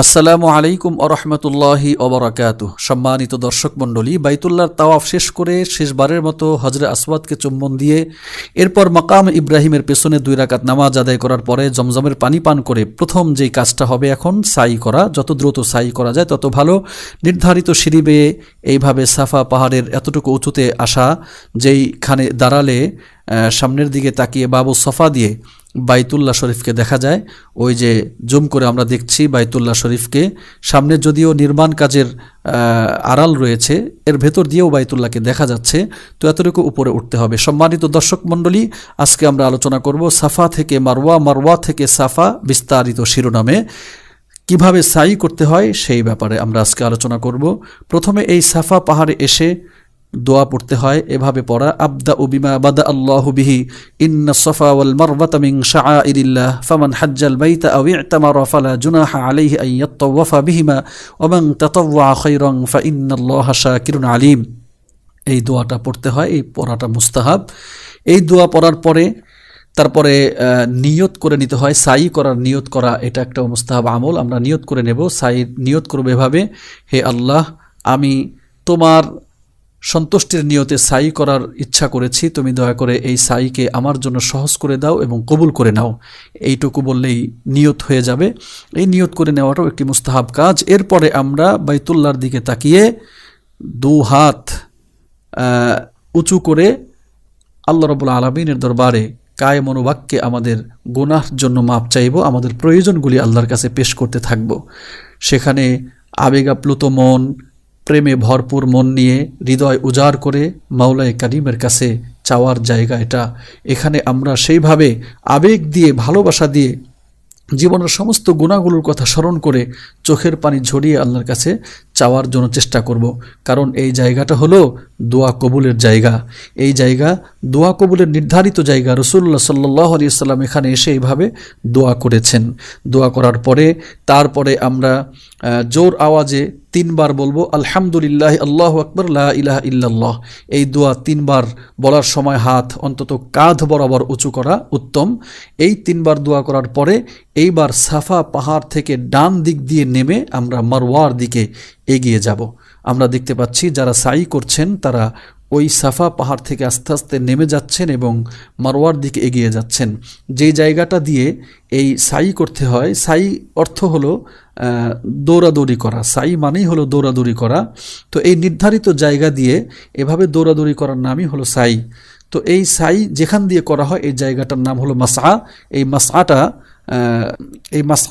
আসসালামু আলাইকুম আরহামতুল্লাহি ওবারাকাতুহ। সম্মানিত দর্শক মণ্ডলী, বাইতুল্লাহর তাওয়াফ শেষ করে শেষবারের মতো হজরে আসওয়াদকে চুম্বন দিয়ে এরপর মাকাম ইব্রাহিমের পেছনে 2 রাকাত নামাজ আদায় করার পরে জমজমের পানি পান করে প্রথম যেই কাজটা হবে এখন সাই করা। যত দ্রুত সাই করা যায় তত ভালো। নির্ধারিত সিঁড়ি বেয়ে এইভাবে সাফা পাহাড়ের এতটুকু উঁচুতে আসা, যেইখানে দাঁড়ালে সামনের দিকে তাকিয়ে বাবু সফা দিয়ে বাইতুল্লাহ শরীফকে দেখা যায়। ওই যে জুম করে আমরা দেখছি বাইতুল্লাহ শরীফকে, সামনে যদিও নির্মাণ কাজের আড়াল রয়েছে, এর ভেতর দিয়েও বাইতুল্লাহকে দেখা যাচ্ছে। তো এতটুকু উপরে উঠতে হবে। সম্মানিত দর্শক মণ্ডলী, আজকে আমরা আলোচনা করব সাফা থেকে মারওয়া, মারওয়া থেকে সাফা বিস্তারিত শিরোনামে কিভাবে সাই করতে হয় সেই ব্যাপারে আমরা আজকে আলোচনা করব। প্রথমে এই সাফা পাহাড়ে এসে দোয়া পড়তে হয়। এভাবে পড়া, আবদা বিমা বাদা আল্লাহু বিহি ইন্না সফা ওয়াল মারওয়াতা মিন শাআইরিল্লাহ ফামান হাজ্জাল বাইতা আও ইতামারা ফালা জুনাহা আলাইহি আন ইয়াতাওয়াফা বিহিমা ওয়া মান তাতাওয়া খায়রান ফা ইন্নাল্লাহা শাকিরুন আলিম। এই দোয়াটা পড়তে হয়, এই পড়াটা মুস্তাহাব। এই দোয়া পড়ার পরে তারপরে নিয়ত করে নিতে হয়। সাই করার নিয়ত করা এটা একটা মুস্তাহাব আমল। আমরা নিয়ত করে নেব। সাই নিয়ত করব এভাবে, হে আল্লাহ, আমি তোমার সন্তুষ্টির নিয়তে সাই করার ইচ্ছা করেছি, তুমি দয়া করে এই সাইকে আমার জন্য সহজ করে দাও এবং কবুল করে নাও। এইটুকু বললেই নিয়ত হয়ে যাবে। এই নিয়ত করে নেওয়াটাও একটি মুস্তাহাব কাজ। এরপরে আমরা বাইতুল্লাহর দিকে তাকিয়ে 2 হাত উঁচু করে আল্লাহ রাব্বুল আলামিনের দরবারে কায়ে মনোবাক্যে আমাদের গুনাহর জন্য মাপ চাইব, আমাদের প্রয়োজনগুলি আল্লাহর কাছে পেশ করতে থাকব। সেখানে আবেগাপ্লুত মন, প্রেমে ভরপুর মন নিয়ে হৃদয় উজাড় করে মাওলায়ে কারিমের কাছে চাওয়ার জায়গা এটা। এখানে আমরা সেইভাবে আবেগ দিয়ে, ভালোবাসা দিয়ে জীবনের সমস্ত গুনাহগুলোর কথা স্মরণ করে চোখের পানি ঝরিয়ে আল্লাহর কাছে চাওয়ার জন্য চেষ্টা করব। কারণ এই জায়গাটা হলো দোয়া কবুলের জায়গা। এই জায়গা দোয়া কবুলের নির্ধারিত জায়গা। রাসূলুল্লাহ সাল্লাল্লাহু আলাইহি ওয়াসাল্লাম এখানে এসে এইভাবে দোয়া করেছেন। দোয়া করার পরে তারপরে আমরা জোর আওয়াজে 3 বার বলবো আলহামদুলিল্লাহ, আল্লাহু আকবার, লা ইলাহা ইল্লাল্লাহ। এই দোয়া 3 বার বলার সময় হাত অন্তত কাঁধ বরাবর উঁচু করা উত্তম। এই 3 বার দোয়া করার পরে এইবার সাফা পাহাড় থেকে ডান দিক দিয়ে নেমে আমরা মারওয়ার দিকে এগিয়ে যাব। আমরা দেখতে পাচ্ছি যারা সাই করছেন তারা ওই সাফা পাহাড় থেকে আস্তে আস্তে নেমে যাচ্ছেন এবং মারওয়ার দিকে এগিয়ে যাচ্ছেন। যেই জায়গাটা দিয়ে এই সাই করতে হয়, সাই অর্থ হলো দৌড়াদৌড়ি করা। সাই মানেই হলো দৌড়াদৌড়ি করা। তো এই নির্ধারিত জায়গা দিয়ে এভাবে দৌড়াদৌড়ি করার নামই হলো সাই। তো এই সাই যেখান দিয়ে করা হয় এই জায়গাটার নাম হলো মাসআ। এই মাসআটা